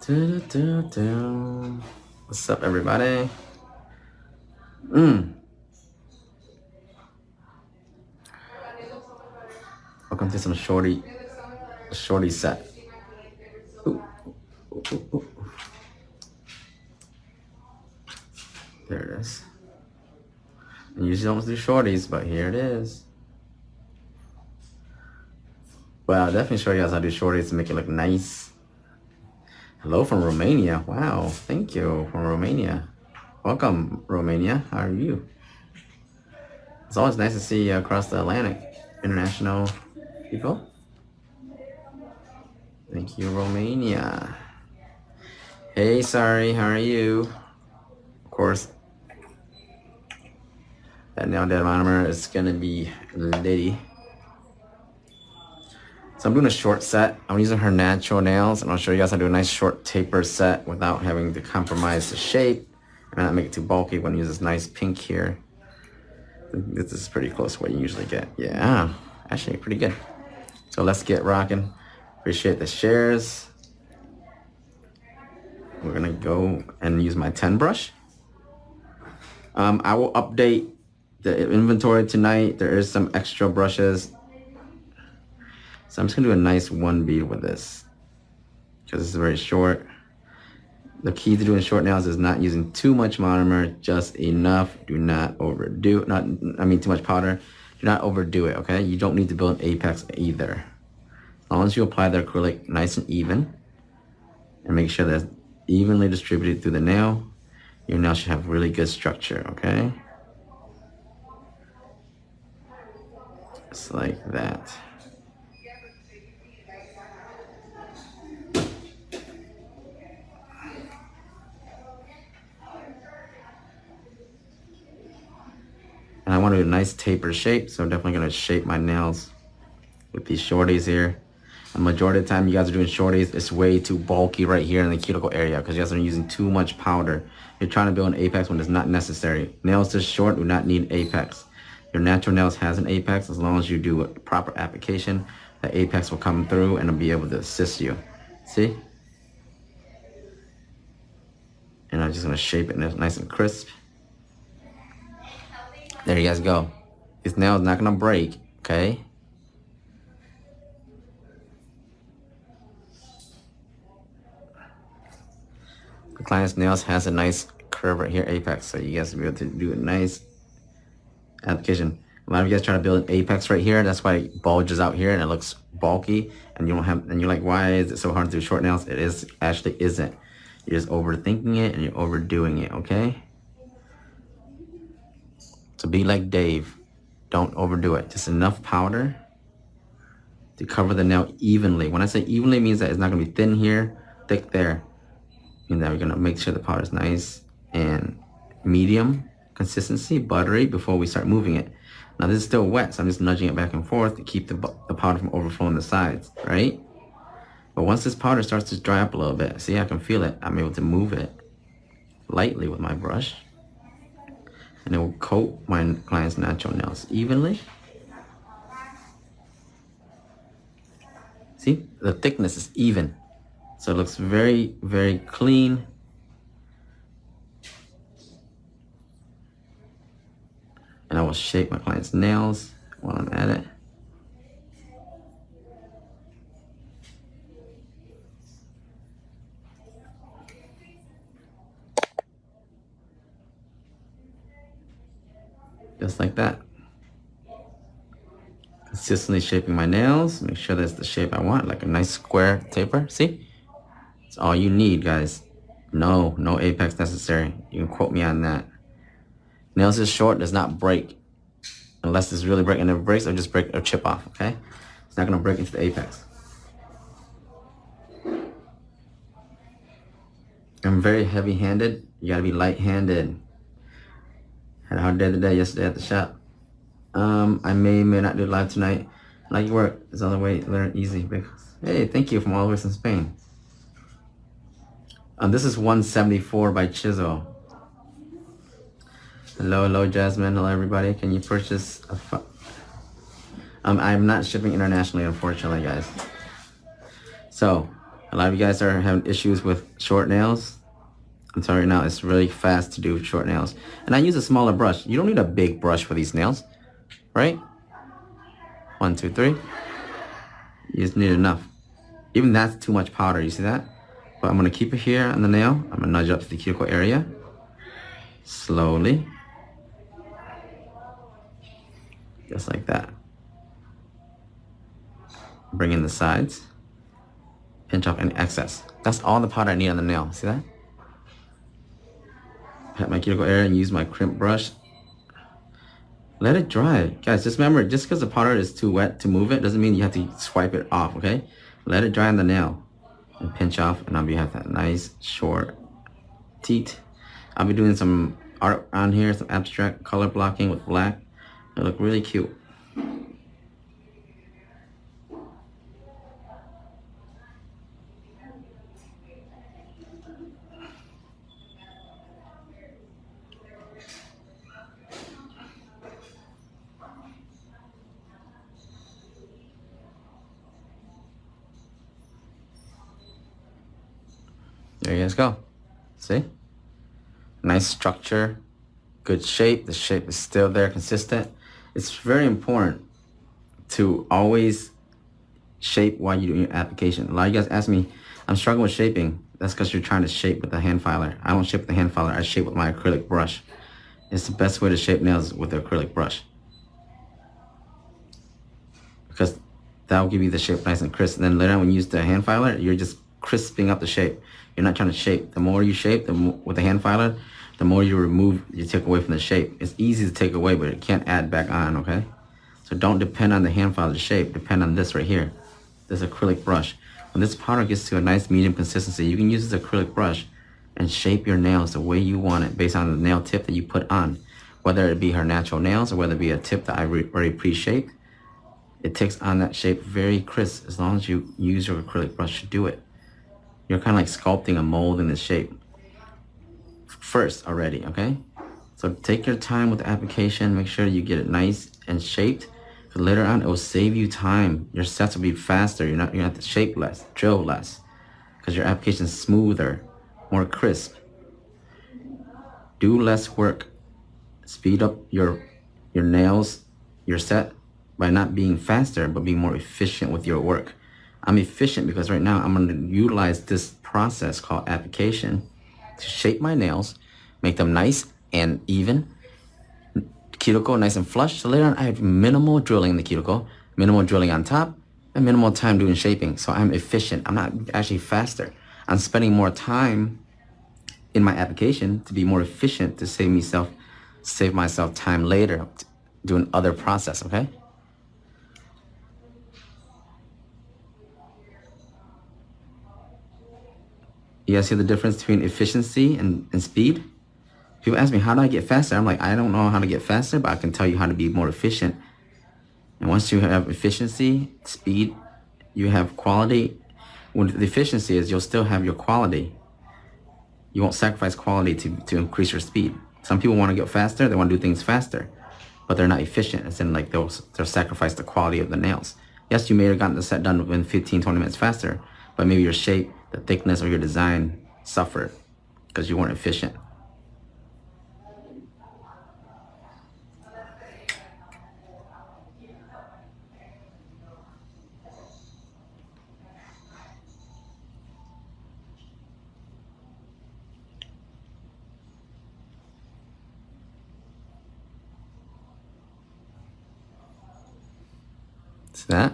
What's up, everybody? Welcome to some shorty set. Ooh. There it is. I usually don't do shorties, but here it is. Well, I'll definitely show you guys how to do shorties to make it look nice. Hello from Romania. Wow, thank you from Romania. Welcome, Romania. How are you? It's always nice to see you across the Atlantic. International people. Thank you, Romania. Hey, sorry, how are you? Of course, that nail dead monomer is gonna be litty. So I'm doing a short set. I'm using her natural nails, and I'll show you guys how to do a nice short taper set without having to compromise the shape and not make it too bulky. When I use this nice pink here. This is pretty close to what you usually get. Yeah, actually pretty good. So let's get rocking. Appreciate the shares. We're gonna go and use my 10 brush. I will update the inventory tonight. There is some extra brushes. So I'm just gonna do a nice one bead with this because it's very short. The key to doing short nails is not using too much monomer, just enough. Do not overdo it. Too much powder. Do not overdo it, okay? You don't need to build an apex either. As long as you apply the acrylic nice and even and make sure that it's evenly distributed through the nail, your nail should have really good structure, okay? Just like that. And I want to do a nice taper shape, so I'm definitely going to shape my nails with these shorties here. The majority of the time you guys are doing shorties, it's way too bulky right here in the cuticle area because you guys are using too much powder. You're trying to build an apex when it's not necessary. Nails this short do not need apex. Your natural nails has an apex. As long as you do a proper application, the apex will come through and it'll be able to assist you. See? And I'm just going to shape it nice and crisp. There you guys go. This nail is not going to break, okay? The client's nails has a nice curve right here, apex, so you guys will be able to do a nice application. A lot of you guys try to build an apex right here. That's why it bulges out here and it looks bulky. And you don't have, and you're like, why is it so hard to do short nails? It is actually isn't. You're just overthinking it and you're overdoing it, okay? So be like Dave. Don't overdo it. Just enough powder to cover the nail evenly. When I say evenly, it means that it's not going to be thin here, thick there. And that we're going to make sure the powder is nice and medium consistency, buttery, before we start moving it. Now this is still wet, so I'm just nudging it back and forth to keep the powder from overflowing the sides, right? But once this powder starts to dry up a little bit, see, I can feel it. I'm able to move it lightly with my brush. And it will coat my client's natural nails evenly. See, the thickness is even. So it looks very, very clean. And I will shape my client's nails while I'm at it. Just like that. Consistently shaping my nails. Make sure that's the shape I want, like a nice square taper. See? It's all you need, guys. No apex necessary. You can quote me on that. Nails is short, does not break. Unless it's really breaking. If it breaks, I'll just break or chip off, okay? It's not gonna break into the apex. I'm very heavy-handed. You gotta be light-handed. Had a hard day today yesterday at the shop. I may not do live tonight. Like your work. It's on the way. Learn easy. Because, hey, thank you from all the way from Spain. This is 174 by Chisel. Hello, Jasmine. Hello, everybody. Can you purchase a... I'm not shipping internationally, unfortunately, guys. So, A lot of you guys are having issues with short nails. I'm sorry now, it's really fast to do short nails. And I use a smaller brush. You don't need a big brush for these nails, right? 1, 2, 3. You just need enough. Even that's too much powder, you see that? But I'm gonna keep it here on the nail. I'm gonna nudge up to the cuticle area. Slowly. Just like that. Bring in the sides. Pinch off any excess. That's all the powder I need on the nail. See that? Pat my cuticle area and use my crimp brush. Let it dry. Guys, just remember, just because the powder is too wet to move it doesn't mean you have to swipe it off, okay? Let it dry on the nail. And pinch off, and I'll have that nice short teeth. I'll be doing some art on here, some abstract color blocking with black. It'll look really cute. There you guys go. See? Nice structure, good shape. The shape is still there, consistent. It's very important to always shape while you're doing your application. A lot of you guys ask me, I'm struggling with shaping. That's because you're trying to shape with the hand filer. I don't shape with the hand filer. I shape with my acrylic brush. It's the best way to shape nails with the acrylic brush, because that will give you the shape nice and crisp. And then later on when you use the hand filer, you're just crisping up the shape. You're not trying to shape. The more you shape with the hand filer, the more you remove, you take away from the shape. It's easy to take away, but it can't add back on, okay? So don't depend on the hand filer to shape. Depend on this right here, this acrylic brush. When this powder gets to a nice medium consistency, you can use this acrylic brush and shape your nails the way you want it based on the nail tip that you put on. Whether it be her natural nails or whether it be a tip that I already pre-shaped, it takes on that shape very crisp as long as you use your acrylic brush to do it. You're kind of like sculpting a mold in this shape first already, okay? So take your time with the application. Make sure you get it nice and shaped. Because later on, it will save you time. Your sets will be faster. You're not gonna have to shape less, drill less, because your application is smoother, more crisp. Do less work. Speed up your nails, your set, by not being faster, but being more efficient with your work. I'm efficient because right now I'm going to utilize this process called application to shape my nails, make them nice and even, cuticle nice and flush. So later on I have minimal drilling in the cuticle, minimal drilling on top, and minimal time doing shaping. So I'm efficient. I'm not actually faster. I'm spending more time in my application to be more efficient, to save myself time later doing other process, okay? You guys see the difference between efficiency and speed? People ask me, how do I get faster? I'm like, I don't know how to get faster, but I can tell you how to be more efficient. And once you have efficiency, speed, you have quality. When the efficiency is, you'll still have your quality. You won't sacrifice quality to increase your speed. Some people want to get faster, they want to do things faster, but they're not efficient. It's in like they'll sacrifice the quality of the nails. Yes, you may have gotten the set done within 15, 20 minutes faster, but maybe your shape, the thickness, or your design suffered because you weren't efficient. See that?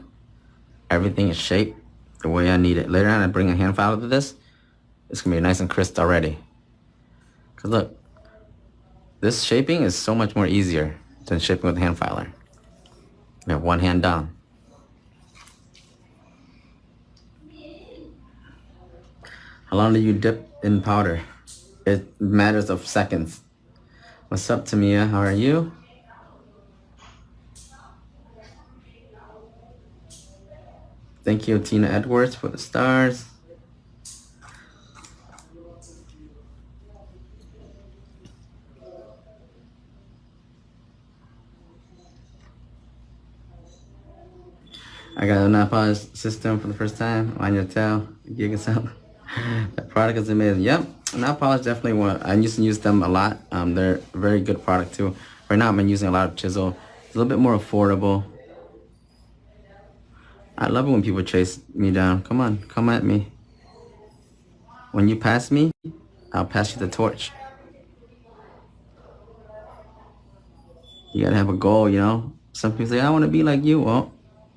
Everything is shaped the way I need it. Later on, I bring a hand file to this. It's gonna be nice and crisp already. Cause look, this shaping is so much more easier than shaping with a hand filer. You have one hand down. How long do you dip in powder? It matters of seconds. What's up, Tamia? How are you? Thank you, Tina Edwards, for the stars. I got a nail polish system for the first time on your tail. Gig us up. That product is amazing. Yep, nail polish definitely one. I used to use them a lot. They're a very good product too. Right now I've been using a lot of Chisel. It's a little bit more affordable. I love it when people chase me down. Come on, come at me. When you pass me, I'll pass you the torch. You gotta have a goal, you know? Some people say, I want to be like you. Well,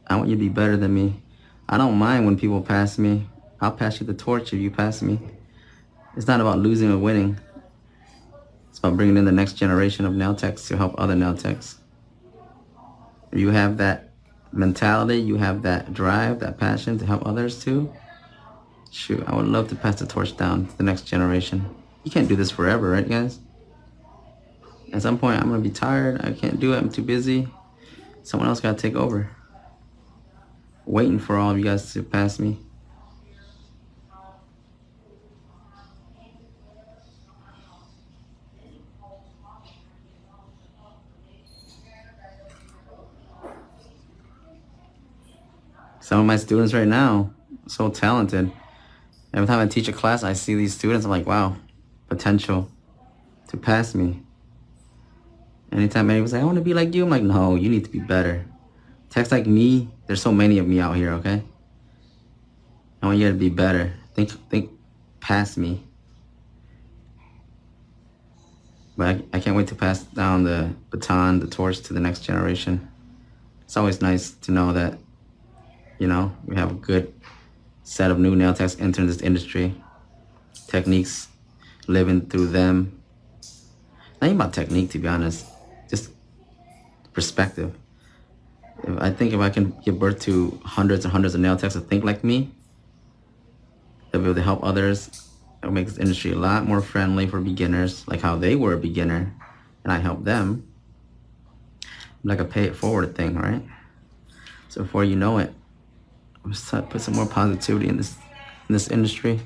I want you to be better than me. I don't mind when people pass me. I'll pass you the torch if you pass me. It's not about losing or winning. It's about bringing in the next generation of nail techs to help other nail techs. If you have that mentality, you have that drive, that passion to help others too, shoot, I would love to pass the torch down to the next generation. You can't do this forever, right, guys? At some point, I'm going to be tired. I can't do it. I'm too busy. Someone else got to take over. Waiting for all of you guys to pass me. Some of my students right now, so talented. Every time I teach a class, I see these students, I'm like, wow, potential to pass me. Anytime anyone say, I want to be like you, I'm like, no, you need to be better. Techs like me, there's so many of me out here, okay? I want you to be better. Think past me. But I can't wait to pass down the baton, the torch to the next generation. It's always nice to know that, you know, we have a good set of new nail techs entering this industry. Techniques, living through them. Not even about technique, to be honest. Just perspective. I think if I can give birth to hundreds and hundreds of nail techs that think like me, they'll be able to help others. It'll make this industry a lot more friendly for beginners, like how they were a beginner, and I helped them. Like a pay it forward thing, right? So before you know it, let's put some more positivity in this industry.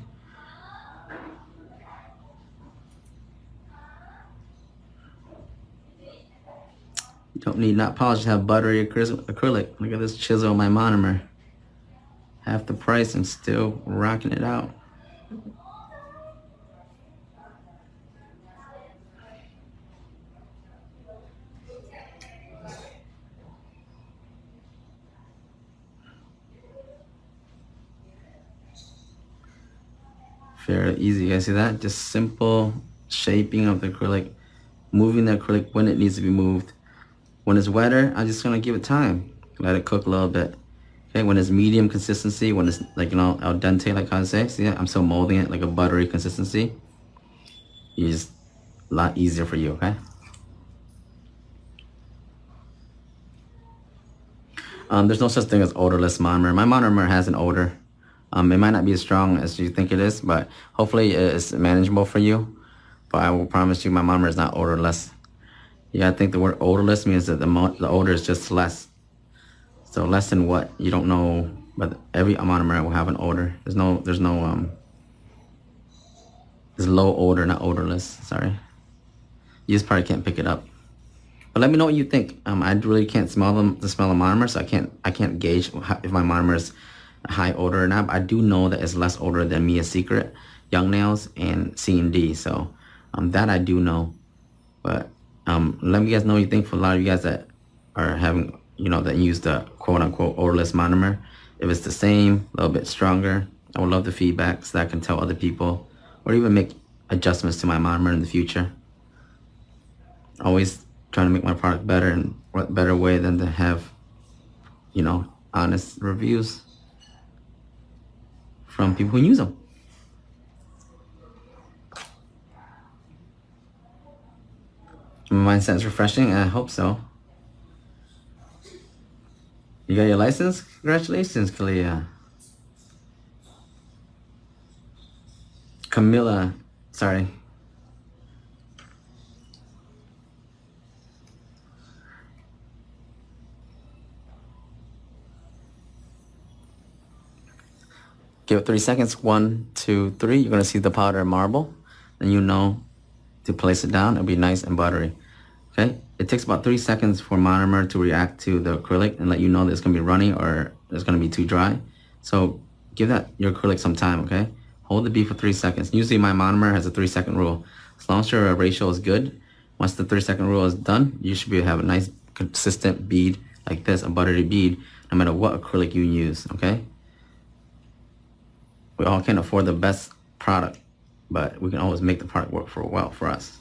You don't need not polish, have buttery acrylic. Look at this Chisel, my monomer. Half the price and still rocking it out. Fairly easy, you guys see that? Just simple shaping of the acrylic, moving the acrylic when it needs to be moved. When it's wetter, I'm just gonna give it time. Let it cook a little bit. Okay, when it's medium consistency, when it's like, you know, al dente, like how I say, see, I'm still molding it like a buttery consistency. It's a lot easier for you, okay? There's no such thing as odorless monomer. My monomer has an odor. It might not be as strong as you think it is, but hopefully it's manageable for you. But I will promise you my monomer is not odorless. You gotta think the word odorless means that the odor is just less. So less than what? You don't know, but every monomer will have an odor. There's low odor, not odorless, sorry. You just probably can't pick it up. But let me know what you think. I really can't smell the smell of monomer, so I can't gauge if my monomer is high odor or not. But I do know that it's less odor than Mia Secret, Young Nails, and C&D. So that I do know. But let me guys know what you think. For a lot of you guys that are having, you know, that use the quote unquote odorless monomer, if it's the same, a little bit stronger, I would love the feedback so that I can tell other people or even make adjustments to my monomer in the future. Always trying to make my product better, and what better way than to have, you know, honest reviews from people who use them. My mindset's refreshing. I hope so. You got your license? Congratulations, Kalia. Camilla, sorry. Give it 30 seconds. 1, 2, 3. You're gonna see the powder marble. Then you know to place it down. It'll be nice and buttery. Okay? It takes about 3 seconds for monomer to react to the acrylic and let you know that it's gonna be runny or it's gonna be too dry. So give that your acrylic some time, okay? Hold the bead for 3 seconds. Usually my monomer has a 3-second rule. As long as your ratio is good, once the 3-second rule is done, you should be able to have a nice consistent bead like this, a buttery bead, no matter what acrylic you use, okay? We all can't afford the best product, but we can always make the product work well for us.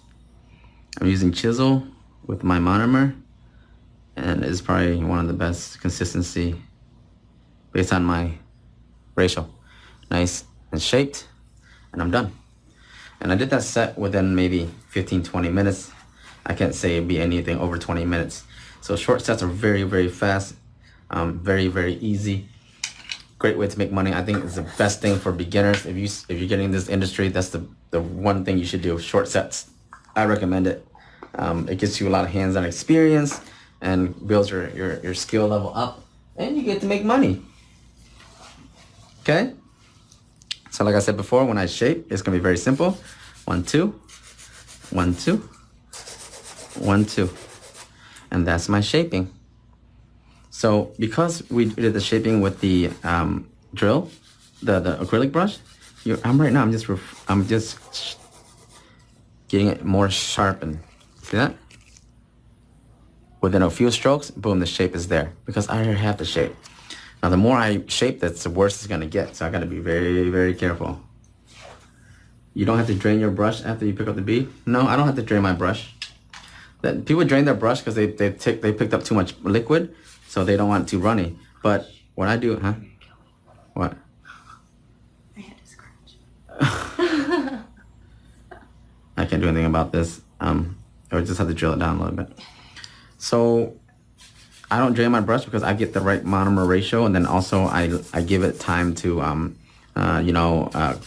I'm using Chisel with my monomer, and it's probably one of the best consistency based on my ratio. Nice and shaped, and I'm done. And I did that set within maybe 15-20 minutes. I can't say it'd be anything over 20 minutes. So short sets are very, very fast, very, very easy. Great way to make money. I think it's the best thing for beginners. If you're getting in this industry, that's the one thing you should do. Short sets. I recommend it. It gets you a lot of hands-on experience and builds your skill level up, and you get to make money. Okay? So like I said before, when I shape, it's gonna be very simple. 1, 2, 1, 2, 1, 2. And that's my shaping. So because we did the shaping with the drill, the acrylic brush, I'm just getting it more sharpened. See that? Within a few strokes, boom, the shape is there because I already have the shape. Now, the more I shape, that's the worse it's gonna get. So I gotta be very, very careful. You don't have to drain your brush after you pick up the bead. No, I don't have to drain my brush. That people drain their brush because they picked up too much liquid, so they don't want it too runny. But what I do, What? I had to scratch. I can't do anything about this. I would just have to drill it down a little bit. So I don't drain my brush because I get the right monomer ratio, and then also I give it time to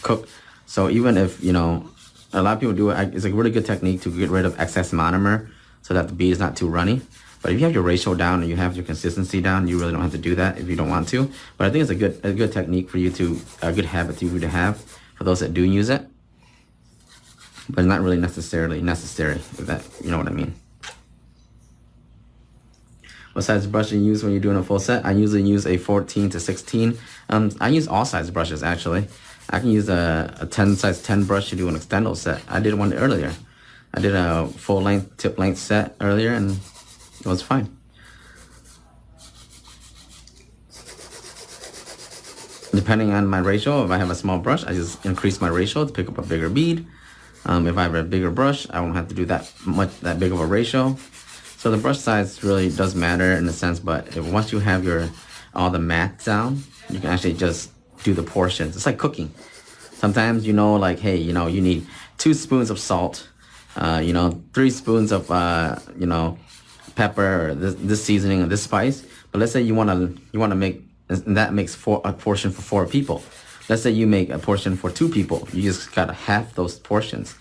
cook. So even if a lot of people do it, it's a really good technique to get rid of excess monomer so that the bead is not too runny. But if you have your ratio down and you have your consistency down, you really don't have to do that if you don't want to. But I think it's a good technique for you a good habit for you to have for those that do use it. But it's not really necessarily necessary, if that, you know what I mean. What size brush do you use when you're doing a full set? I usually use a 14 to 16. I use all size brushes actually. I can use a 10 size 10 brush to do an extendo set. I did one earlier. I did a full length, tip length set earlier, and it was fine. Depending on my ratio, if I have a small brush, I just increase my ratio to pick up a bigger bead. If I have a bigger brush, I won't have to do that big of a ratio. So the brush size really does matter in a sense, but once you have all the math down, you can actually just do the portions. It's like cooking. Sometimes hey, you need 2 spoons of salt, 3 spoons of pepper, or this seasoning or this spice. But let's say you wanna make, and that makes a portion for 4 people. Let's say you make a portion for 2 people. You just gotta half those portions.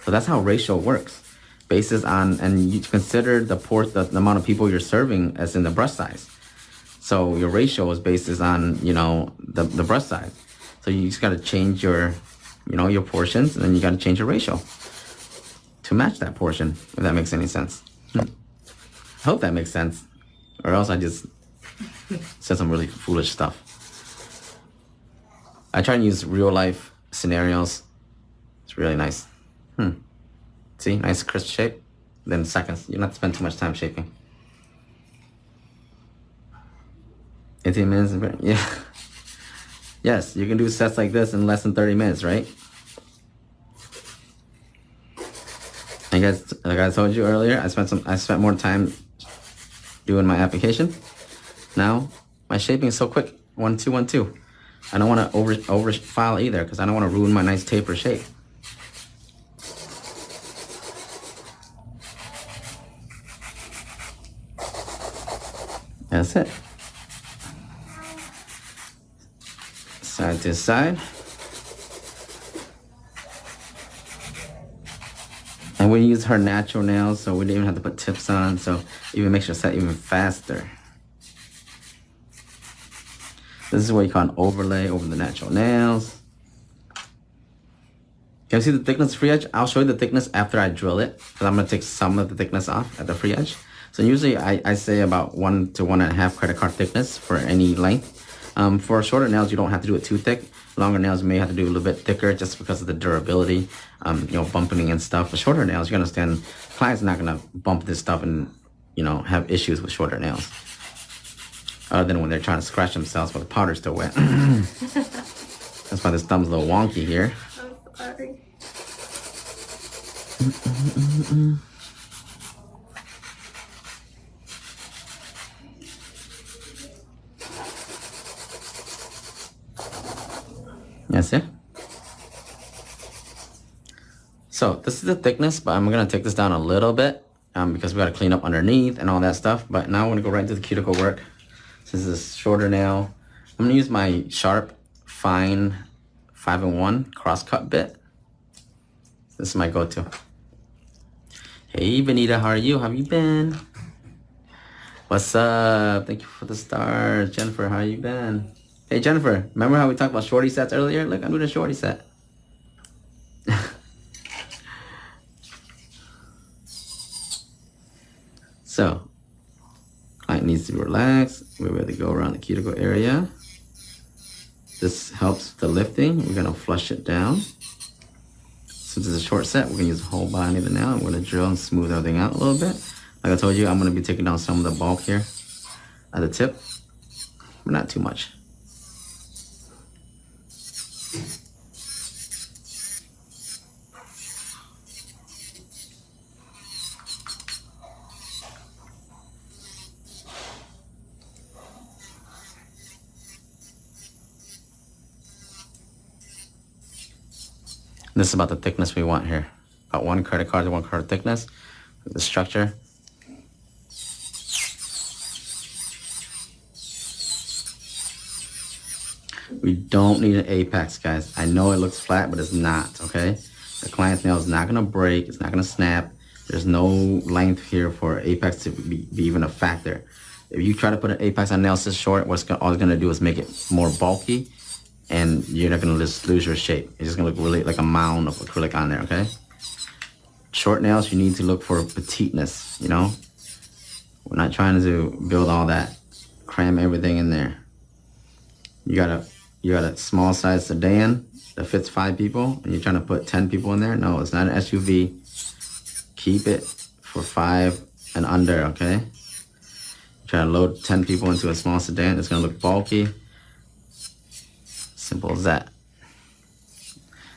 So that's how ratio works. Basis on, and you consider the amount of people you're serving as in the brush size. So your ratio is basis on, the brush size. So you just gotta change your portions, and then you gotta change your ratio to match that portion, if that makes any sense. I hope that makes sense, or else I just said some really foolish stuff. I try and use real life scenarios. It's really nice. See, nice crisp shape. Then seconds. You don't have to spend too much time shaping. 18 minutes, yeah. Yes, you can do sets like this in less than 30 minutes, right? I guess, like I told you earlier, I spent more time doing my application. Now, my shaping is so quick. 1, 2, 1, 2. I don't want to over file either, because I don't want to ruin my nice taper shape. That's it. Side to side. And we use her natural nails, so we didn't even have to put tips on, so even makes your set even faster. This is what you call an overlay over the natural nails. Can you see the thickness free edge? I'll show you the thickness after I drill it, because I'm going to take some of the thickness off at the free edge. So usually I say about 1 to 1.5 credit card thickness for any length. For shorter nails, you don't have to do it too thick. Longer nails, you may have to do a little bit thicker just because of the durability, bumping and stuff. For shorter nails, you understand, clients are not going to bump this stuff and, have issues with shorter nails. Other than when they're trying to scratch themselves while the powder's still wet. That's why this thumb's a little wonky here. I'm sorry. That's it. So this is the thickness, but I'm gonna take this down a little bit because we gotta clean up underneath and all that stuff. But now I'm gonna go right into the cuticle work. Since this is a shorter nail, I'm gonna use my sharp, fine 5-in-1 cross-cut bit. This is my go-to. Hey Benita, how are you? How have you been? What's up? Thank you for the stars. Jennifer, how you been? Hey Jennifer, remember how we talked about shorty sets earlier? Look, I'm doing a shorty set. So, client needs to relax. We're ready to go around the cuticle area. This helps the lifting. We're gonna flush it down. Since it's a short set, we're gonna use the whole body of the nail. I'm gonna drill and smooth everything out a little bit. Like I told you, I'm gonna be taking down some of the bulk here at the tip, but not too much. This is about the thickness we want here. About 1 credit card to 1 card thickness. The structure. We don't need an apex, guys. I know it looks flat, but it's not, okay? The client's nail is not gonna break. It's not gonna snap. There's no length here for apex to be even a factor. If you try to put an apex on nails this short, all it's gonna do is make it more bulky, and you're not gonna just lose your shape. It's just gonna look really like a mound of acrylic on there, okay? Short nails, you need to look for petiteness, We're not trying to build all that, cram everything in there. You got a small size sedan that fits 5 people, and you're trying to put 10 people in there? No, it's not an SUV. Keep it for 5 and under, okay? Try to load 10 people into a small sedan, it's gonna look bulky. Simple as that.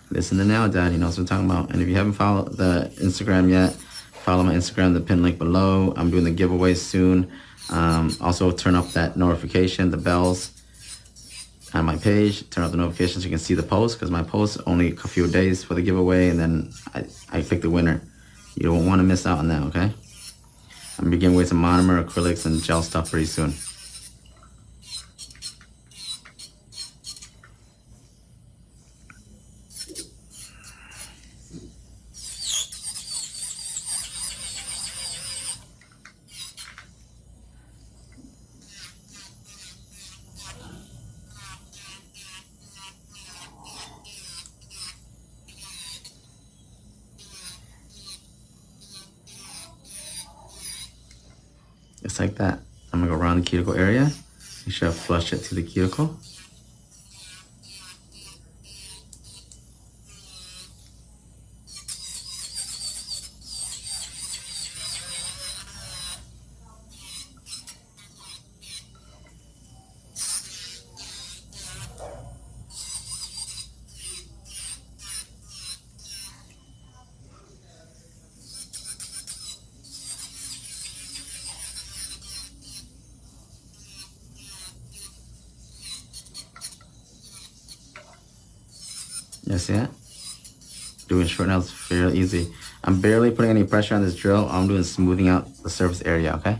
Listen to Now Daddy knows what I'm talking about. And if you haven't followed the Instagram yet, follow my Instagram, the pin link below. I'm doing the giveaways soon. Also turn up that notification, the bells on my page. Turn up the notifications so you can see the post, because my post only a few days for the giveaway, and then I pick the winner. You don't want to miss out on that, okay? I'm beginning with some monomer, acrylics, and gel stuff pretty soon. Just like that. I'm gonna go around the cuticle area. Make sure I flush it to the cuticle. You see that? Doing short nails fairly easy. I'm barely putting any pressure on this drill. All I'm doing is smoothing out the surface area, okay?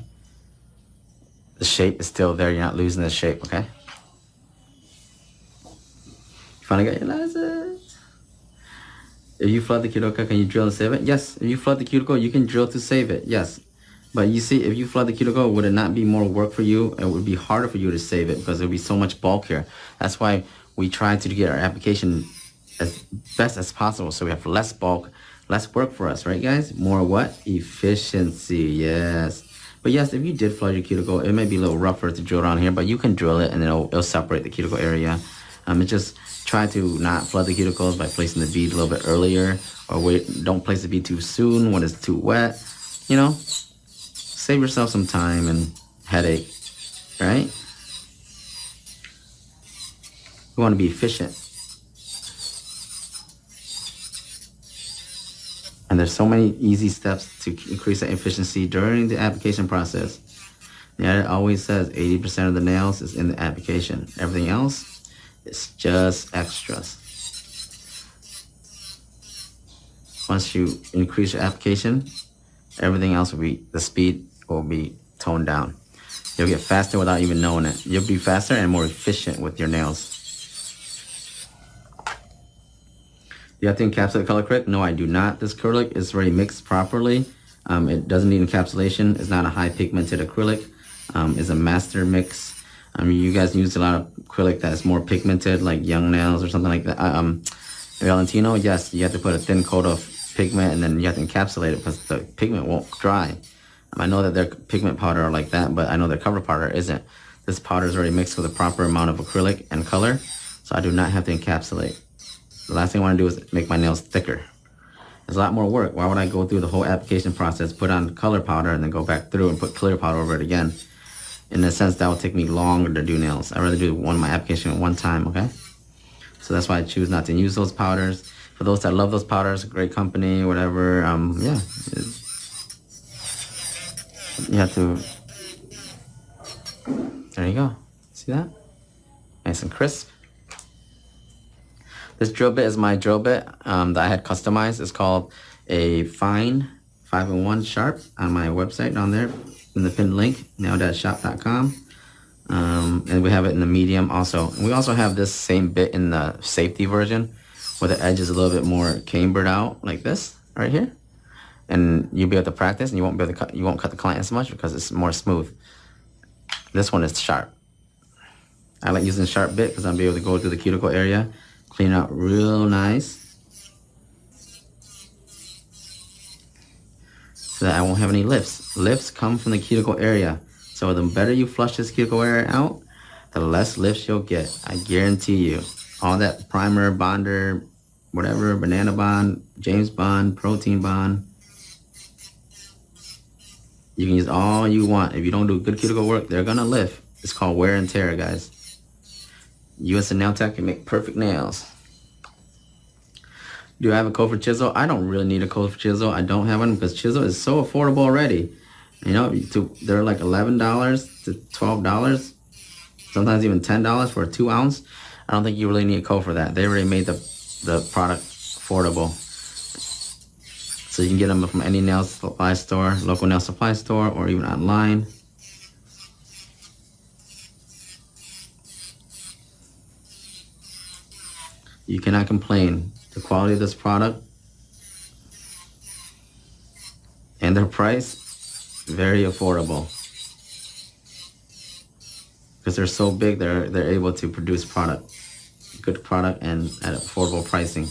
The shape is still there. You're not losing the shape, okay? You finally got your license. If you flood the cuticle, can you drill and save it? Yes. If you flood the cuticle, you can drill to save it. Yes. But you see, if you flood the cuticle, would it not be more work for you? It would be harder for you to save it because there would be so much bulk here. That's why we try to get our application as best as possible, so we have less bulk, less work for us, right guys? More what? Efficiency, yes. But yes, if you did flood your cuticle, it may be a little rougher to drill around here, but you can drill it and it'll separate the cuticle area. It's just try to not flood the cuticles by placing the bead a little bit earlier, or don't place the bead too soon when it's too wet. You know, save yourself some time and headache, right? You want to be efficient. And there's so many easy steps to increase that efficiency during the application process. Yeah, it always says 80% of the nails is in the application. Everything else is just extras. Once you increase your application, everything else the speed will be toned down. You'll get faster without even knowing it. You'll be faster and more efficient with your nails. Do you have to encapsulate the color acrylic? No, I do not. This acrylic is already mixed properly. It doesn't need encapsulation. It's not a high pigmented acrylic. It's a master mix. You guys use a lot of acrylic that is more pigmented, like Young Nails or something like that. Valentino, yes, you have to put a thin coat of pigment and then you have to encapsulate it because the pigment won't dry. I know that their pigment powder are like that, but I know their cover powder isn't. This powder is already mixed with a proper amount of acrylic and color, so I do not have to encapsulate. The last thing I want to do is make my nails thicker. There's a lot more work. Why would I go through the whole application process, put on color powder, and then go back through and put clear powder over it again? In a sense, that will take me longer to do nails. I'd rather do my application at one time, okay? So that's why I choose not to use those powders. For those that love those powders, great company, whatever, yeah. You have to, there you go. See that? Nice and crisp. This drill bit is my drill bit that I had customized. It's called a Fine 5-in-1 Sharp on my website down there in the pinned link, now-shop.com. And we have it in the medium also. And we also have this same bit in the safety version where the edge is a little bit more cambered out like this right here. And you'll be able to practice and you won't cut the client as much because it's more smooth. This one is sharp. I like using sharp bit because I'll be able to go through the cuticle area, clean out real nice so that I won't have any lifts. Lifts come from the cuticle area. So the better you flush this cuticle area out, the less lifts you'll get. I guarantee you. All that primer, bonder, whatever, banana bond, James Bond, protein bond. You can use all you want. If you don't do good cuticle work, they're gonna lift. It's called wear and tear, guys. US and Nail Tech can make perfect nails. Do I have a code for Chisel? I don't really need a code for Chisel. I don't have one because Chisel is so affordable already. You know, they're like $11 to $12, sometimes even $10 for a 2 ounce. I don't think you really need a code for that. They already made the product affordable. So you can get them from any nail supply store, local nail supply store, or even online. You cannot complain. The quality of this product and their price, very affordable. Because they're so big, they're able to produce good product and at affordable pricing.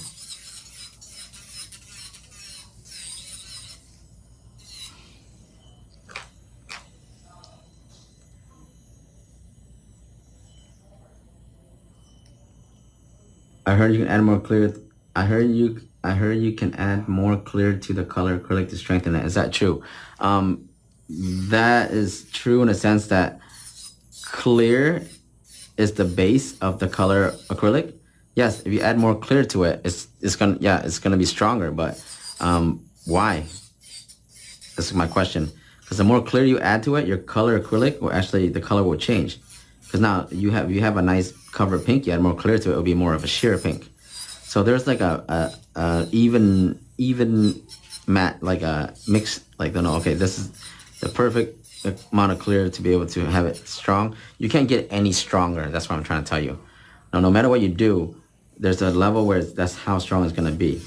I heard you can add more clear. I heard you can add more clear to the color acrylic to strengthen it. Is that true? That is true in a sense that clear is the base of the color acrylic. Yes, if you add more clear to it, it's gonna be stronger. But why? This is my question. Because the more clear you add to it, your color acrylic the color will change. Because now you have a nice cover pink, you add more clear to it, it'll be more of a sheer pink. So there's like a even matte, like a mix, like this is the perfect amount of clear to be able to have it strong. You can't get any stronger. That's what I'm trying to tell you. Now, no matter what you do, there's a level where that's how strong it's gonna be.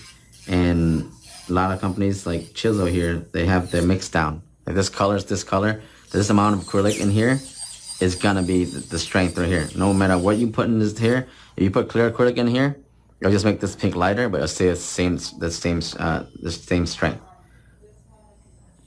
And a lot of companies like Chisel here, they have their mix down. Like this amount of acrylic in here is gonna be the strength right here. No matter what you put in this here, if you put clear acrylic in here, it'll just make this pink lighter, but it'll stay the same strength.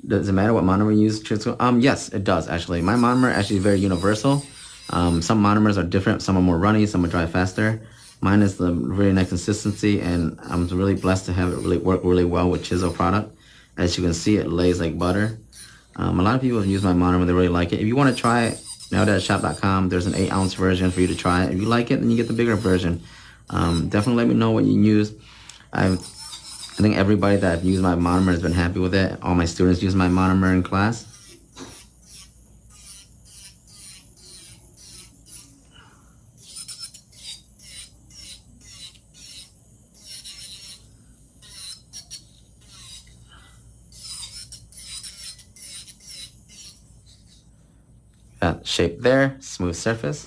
Does it matter what monomer you use, Chisel? Yes, it does actually. My monomer actually is very universal. Some monomers are different. Some are more runny, some are dry faster. Mine is the really nice consistency, and I'm really blessed to have it really work really well with Chisel product. As you can see, it lays like butter. A lot of people have used my monomer, they really like it. If you want to try it, nowthatshop.com, there's an 8-ounce version for you to try it. If you like it, then you get the bigger version. Definitely let me know what you use. I think everybody that I've used my monomer has been happy with it. All my students use my monomer in class. That shape there, smooth surface.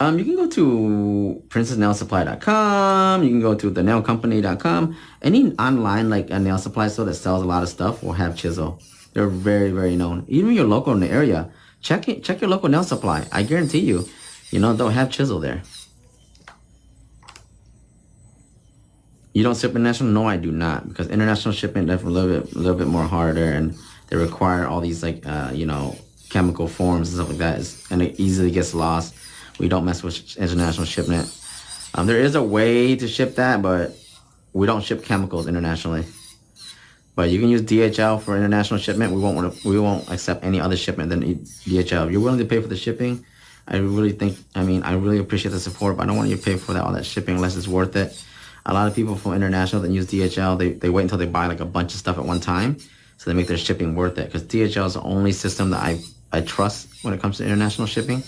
You can go to princessnailsupply.com. You can go to thenailcompany.com. Any online like a nail supply store that sells a lot of stuff will have Chisel. They're very, very known. Even your local in the area, check your local nail supply. I guarantee you, they'll have Chisel there. You don't ship international? No, I do not, because international shipping is definitely a little bit more harder, and they require all these like chemical forms and stuff like that, and it easily gets lost. We don't mess with international shipment. There is a way to ship that, but we don't ship chemicals internationally. But you can use DHL for international shipment. We won't accept any other shipment than DHL. If you're willing to pay for the shipping, I really appreciate the support, but I don't want you to pay for all that shipping unless it's worth it. A lot of people from international that use DHL, they wait until they buy like a bunch of stuff at one time, so they make their shipping worth it. Because DHL is the only system that I trust when it comes to international shipping.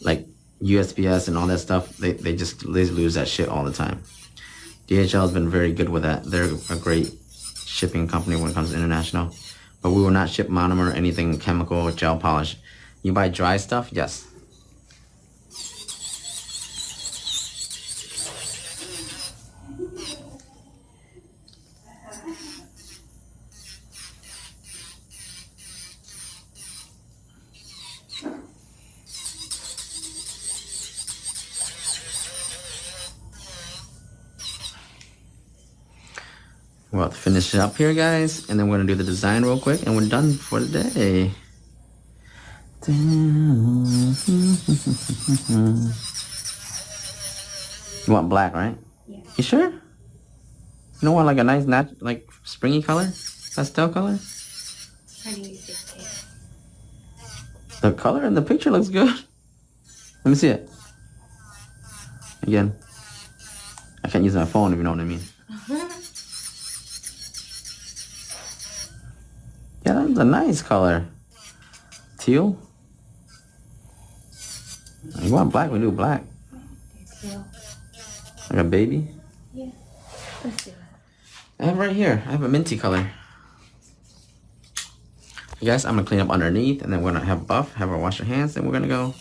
Like USPS and all that stuff, they lose that shit all the time. DHL has been very good with that. They're a great shipping company when it comes to international. But we will not ship monomer or anything chemical or gel polish. You buy dry stuff? Yes. We're about to finish it up here, guys, and then we're gonna do the design real quick, and we're done for the day. You want black, right? Yeah. You sure? You don't want like a nice, like springy color, pastel color? How do you use this tape? The color in the picture looks good. Let me see it. Again, I can't use my phone if you know what I mean. Yeah, that's a nice color. Teal? You want black? We do black. Teal. Like a baby? Yeah. Let's do it. I have right here. I have a minty color. You guys, I'm gonna clean up underneath, and then we're gonna have her wash her hands, and we're gonna go.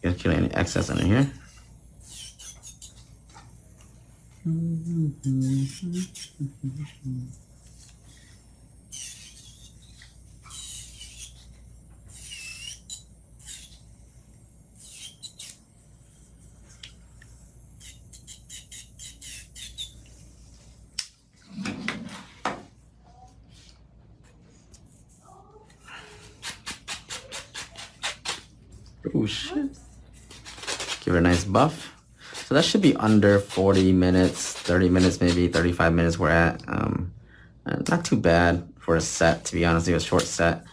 Get kill any excess under here. Oh shit. Give her a nice buff. So that should be under 40 minutes, 30 minutes, maybe 35 minutes we're at. Not too bad for a set, to be honest. It was a short set.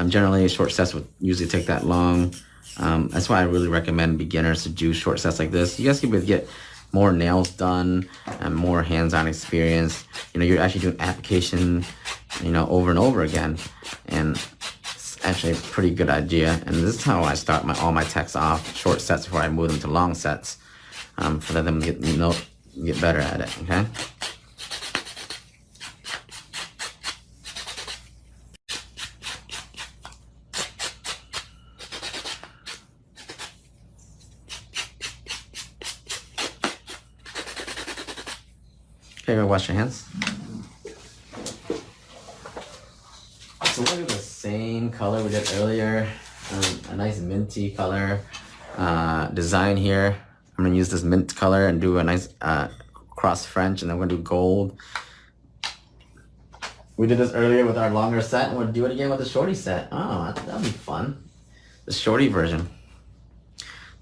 Generally, short sets would usually take that long. That's why I really recommend beginners to do short sets like this. You guys can get more nails done and more hands-on experience. You're actually doing application, over and over again. And actually a pretty good idea, and this is how I start all my techs off, short sets before I move them to long sets, for them to get better at it. Okay. Okay, go wash your hands. So look at the same color we did earlier, a nice minty color design here. I'm gonna use this mint color and do a nice cross French, and then we're gonna do gold. We did this earlier with our longer set, and we'll do it again with the shorty set. Oh, that'll be fun. The shorty version.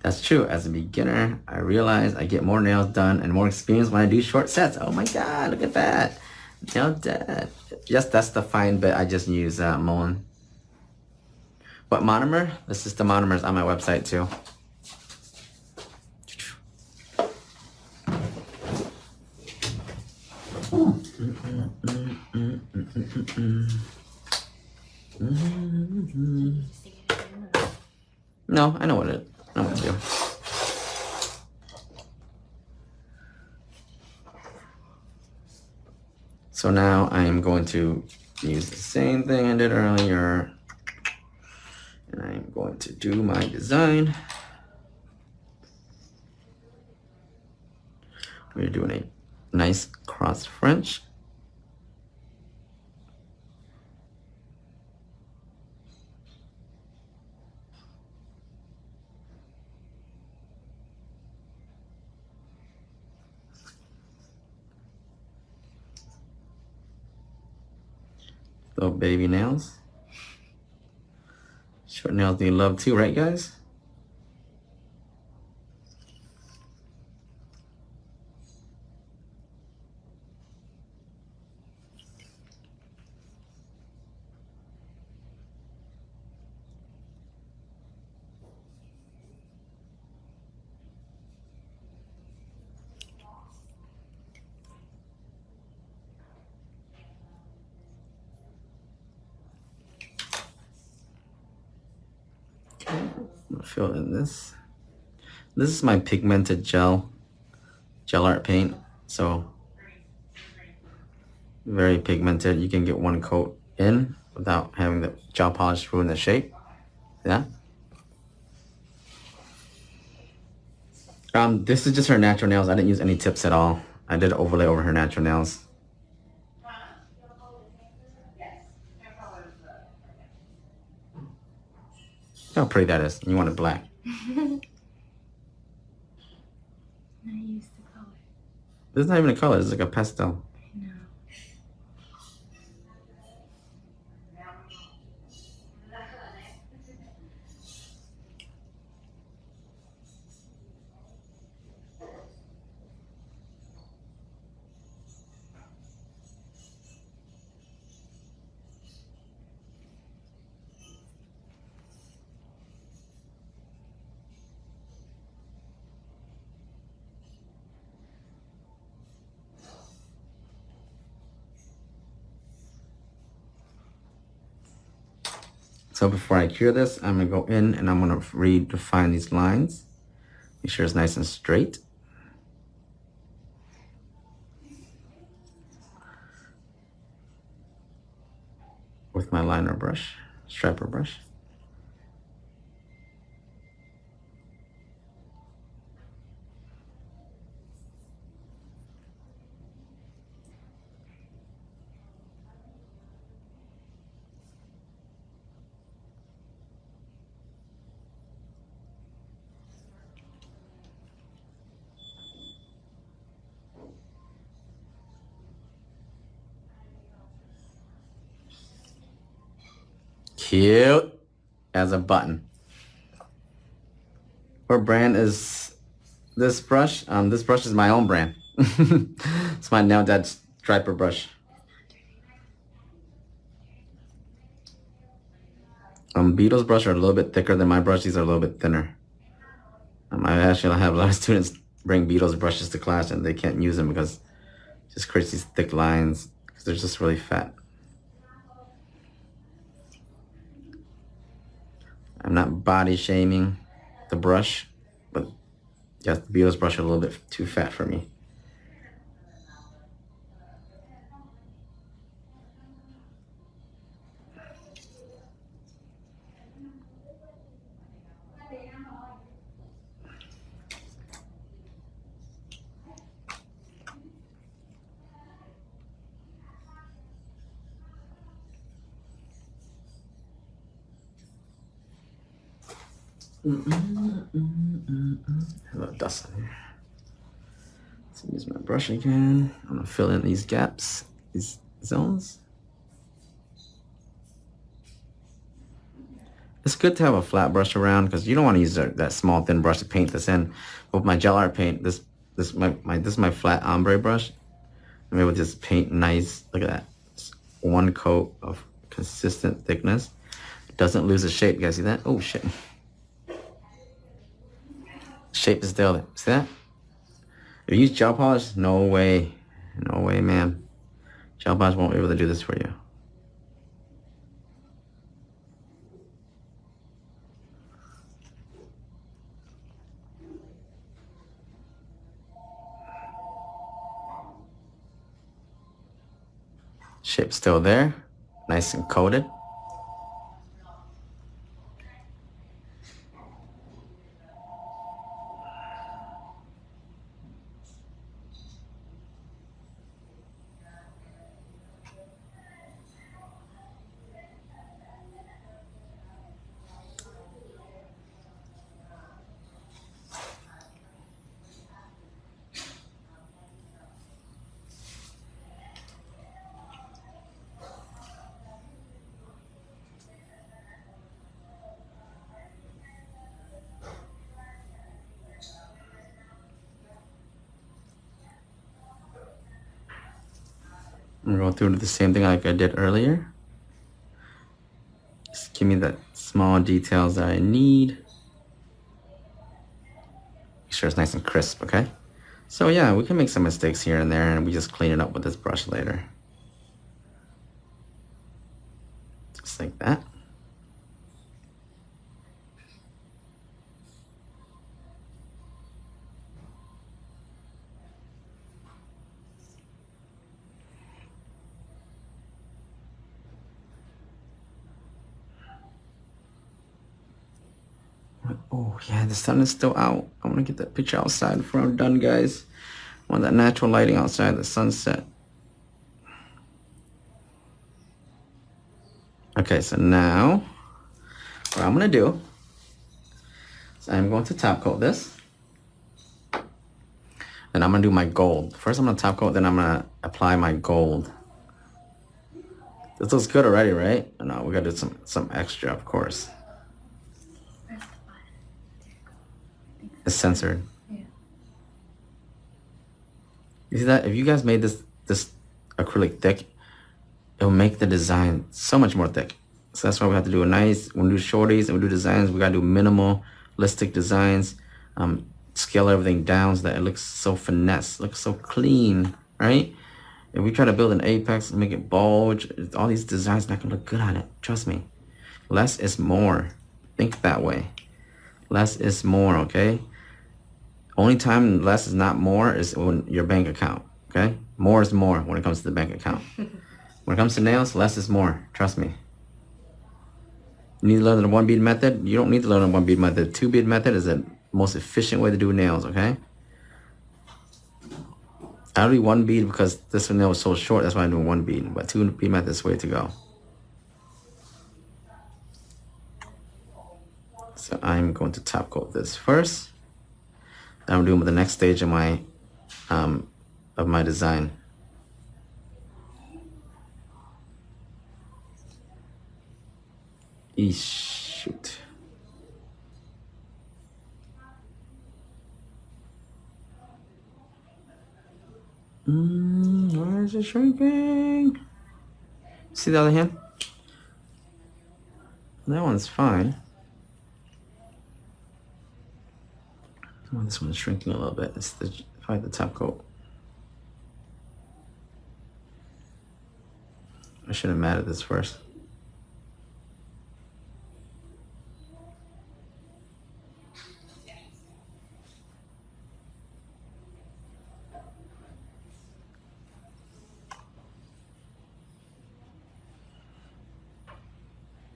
That's true. As a beginner, I realize I get more nails done and more experience when I do short sets. Oh my God, look at that. Nailed that. Yes, that's the fine bit I just use, Mullen. What monomer? This is the monomers on my website too. No, I know what to do. So now I am going to use the same thing I did earlier, and I am going to do my design. We're doing a nice cross French. Little baby nails. Short nails need love too, right guys? I'm gonna fill in this. This is my pigmented gel art paint. So very pigmented. You can get one coat in without having the gel polish ruin the shape. Yeah. This is just her natural nails. I didn't use any tips at all. I did overlay over her natural nails. How pretty that is. You want it black. I use the color. This is not even a color. It's like a pastel. I know. So before I cure this, I'm gonna go in and I'm gonna redefine these lines. Make sure it's nice and straight. With my liner brush, striper brush. Cute as a button. What brand is this brush? This brush is my own brand. It's my Nail Dad striper brush. Beetle's brush are a little bit thicker than my brush. These are a little bit thinner. I actually have a lot of students bring Beetle's brushes to class and they can't use them because it just creates these thick lines because they're just really fat. I'm not body shaming the brush, but yes, the Beetle's brush are a little bit too fat for me. A little dust on here. So use my brush again. I'm gonna fill in these gaps, these zones. It's good to have a flat brush around because you don't want to use that small thin brush to paint this in. But with my gel art paint, this is my flat ombre brush. I'm able to just paint nice. Look at that. Just one coat of consistent thickness. It doesn't lose its shape. You guys see that? Oh shit. Shape is still there. See that? If you use gel polish, no way. No way, man. Gel polish won't be able to do this for you. Shape's still there, nice and coated. I'm going through the same thing like I did earlier. Just give me the small details that I need. Make sure it's nice and crisp, okay? So yeah, we can make some mistakes here and there and we just clean it up with this brush later. Just like that. Oh yeah, the sun is still out. I want to get that picture outside before I'm done, guys. I want that natural lighting outside, the sunset. Okay, so now what I'm gonna do is I'm going to top coat this. Then I'm gonna do my gold. First I'm gonna top coat, then I'm gonna apply my gold. This looks good already, right? No, we gotta do some extra, of course. Where's the button? It's censored. Yeah. You see that? If you guys made this acrylic thick, it'll make the design so much more thick. So that's why we have to do a nice, when we do shorties and we do designs, we gotta do minimalistic designs, scale everything down so that it looks so finesse, looks so clean, right? If we try to build an apex and make it bulge, all these designs not gonna look good on it. Trust me. Less is more. Think that way. Less is more, okay? Only time less is not more is when your bank account, okay? More is more when it comes to the bank account. When it comes to nails, less is more. Trust me. You need to learn the one bead method? You don't need to learn the one bead method. Two bead method is the most efficient way to do nails, okay? I do one bead because this nail was so short, that's why I'm doing one bead. But two bead method is the way to go. So I'm going to top coat this first. Then I'm doing the next stage of my design. Shoot. Why is it shrinking? See the other hand? That one's fine. Oh, this one's shrinking a little bit. It's probably the top coat. I should have matted this first.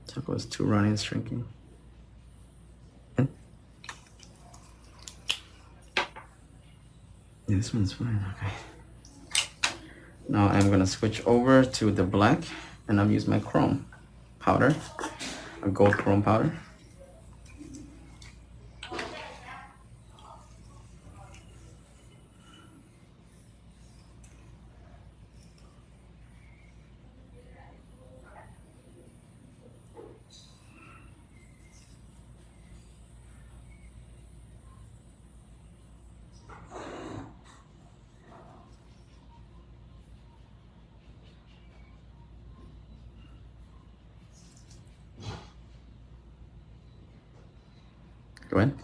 Top coat is too runny and shrinking. Yeah, this one's fine, okay. Now I'm gonna switch over to the black and I'll use my chrome powder, a gold chrome powder. Go ahead.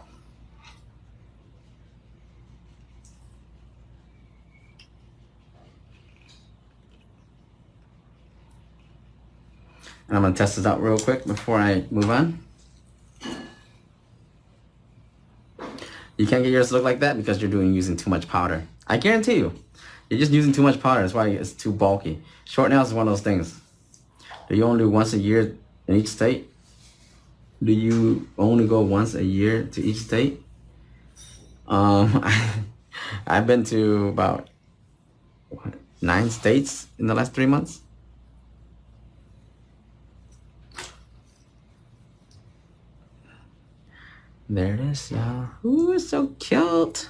And I'm gonna test this out real quick before I move on. You can't get yours to look like that because you're using too much powder. I guarantee you, you're just using too much powder. That's why it's too bulky. Short nails is one of those things. Do you only do once a year in each state? Do you only go once a year to each state? I've been to about 9 states in the last 3 months. There it is, y'all. Ooh, it's so cute.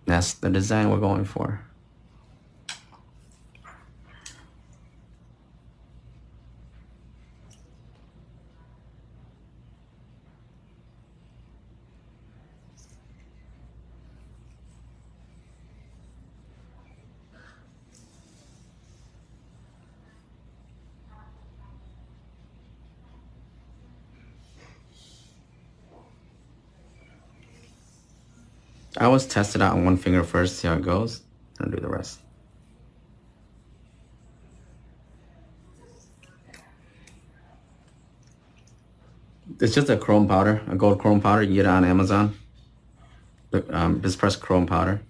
That's the design we're going for. I always test it out on one finger first, see how it goes, and do the rest. It's just a chrome powder, a gold chrome powder. You can get it on Amazon. Just press chrome powder.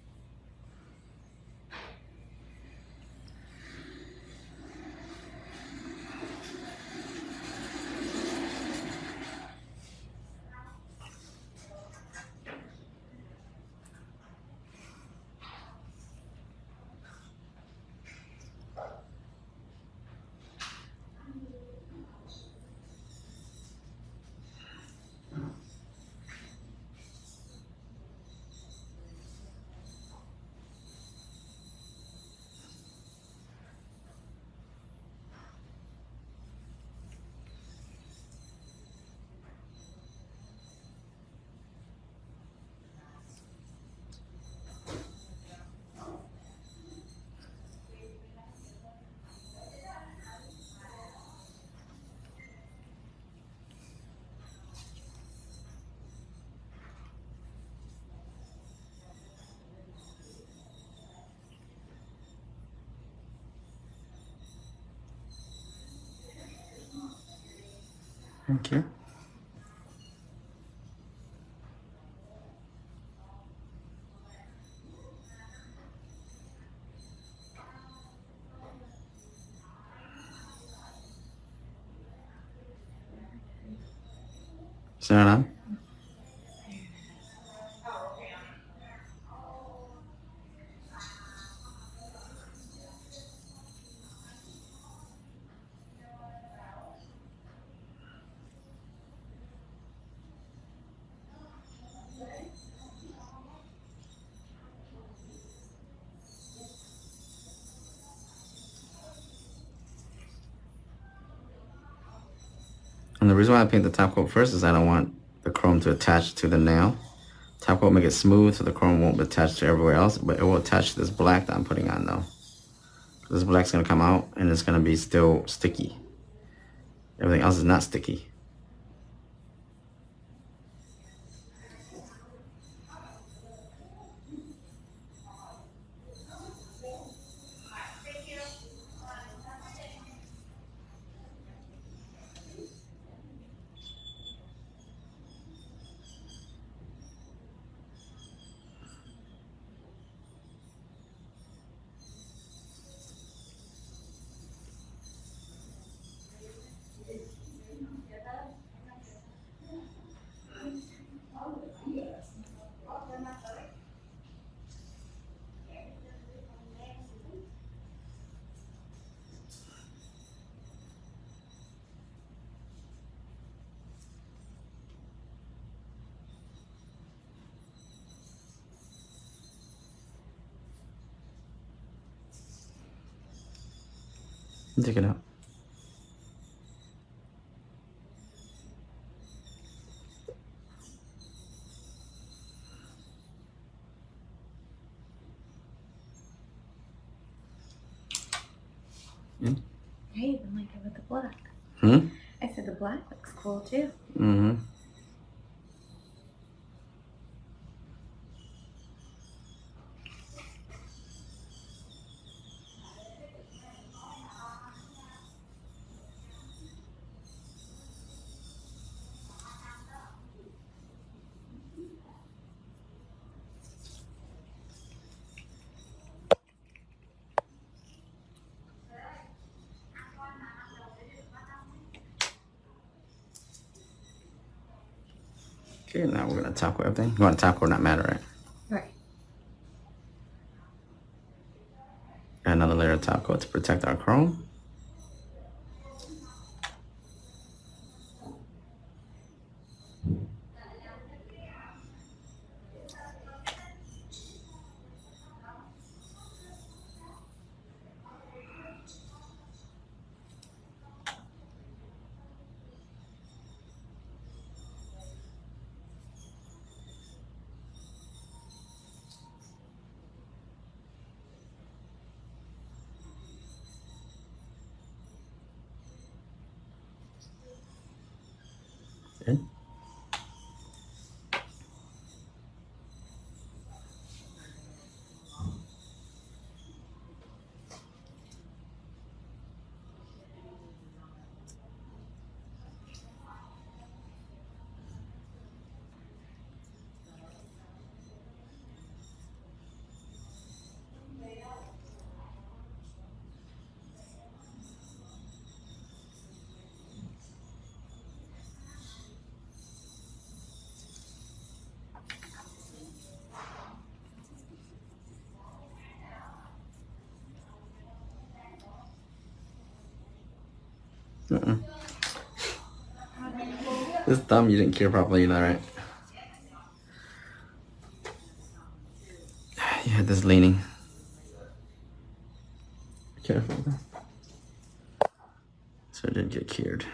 Thank you. Is that on? And the reason why I paint the top coat first is I don't want the chrome to attach to the nail. Top coat make it smooth so the chrome won't be attached to everywhere else, but it will attach to this black that I'm putting on though. This black's gonna come out and it's gonna be still sticky. Everything else is not sticky. Take it out. I even like it with the black. Hmm? I said the black looks cool too. Mm-hmm. Okay, now we're gonna top coat everything. You want to top coat, not matter, right? Right. Add another layer of top coat to protect our chrome. Okay. This thumb you didn't cure properly either, right? You had this leaning. Be careful with that. So it didn't get cured.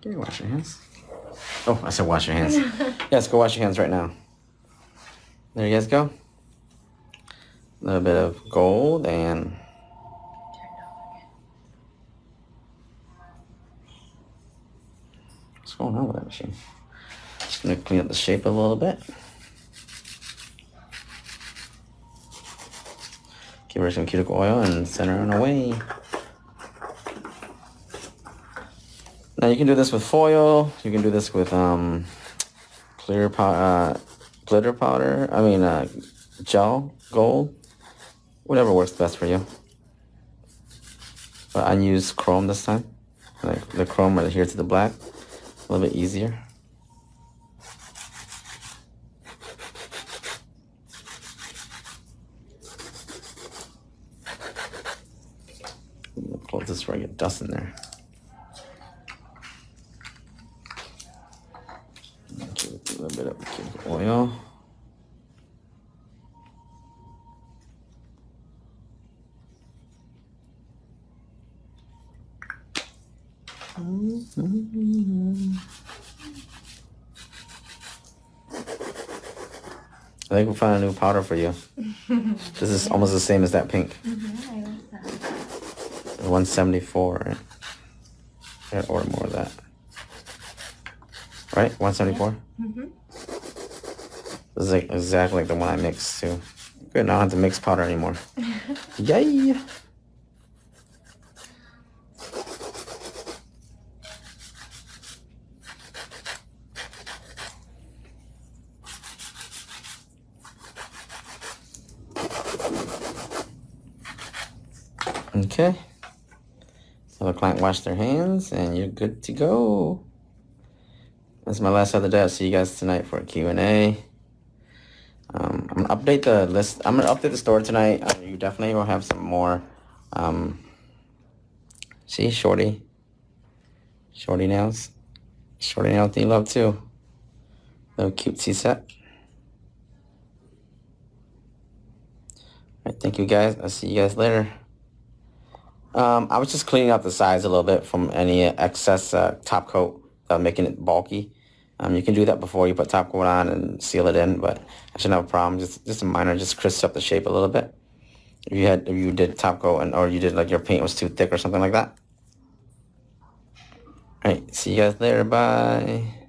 Okay, wash your hands. Oh, I said wash your hands. Yes, go wash your hands right now. There you guys go. A little bit of gold and what's going on with that machine? Just gonna clean up the shape a little bit. Give her some cuticle oil and send her on her way. Now you can do this with foil. You can do this with glitter powder. I mean gel, gold, whatever works best for you. But I use chrome this time. Like the chrome right here to the black, a little bit easier. Close this where I get dust in there. Give it a little bit of cuticle oil. I think we'll find a new powder for you. This is almost the same as that pink. I like that. 174, right? I gotta order more of that. Right? 174? Mm-hmm. This is like exactly like the one I mixed too. Good, now I don't have to mix powder anymore. Yay! Okay. So the client washed their hands and you're good to go. That's my last other day. I'll see you guys tonight for a Q&A. I'm gonna update the list. I'm gonna update the store tonight. You definitely will have some more. See, Shorty nails. Shorty nails need love too. Little cutesy set. All right, thank you guys. I'll see you guys later. I was just cleaning up the sides a little bit from any excess top coat that was making it bulky. You can do that before you put top coat on and seal it in, but I shouldn't have a problem. Just a minor, just crisp up the shape a little bit. If you did top coat or you did like your paint was too thick or something like that. All right, see you guys later. Bye.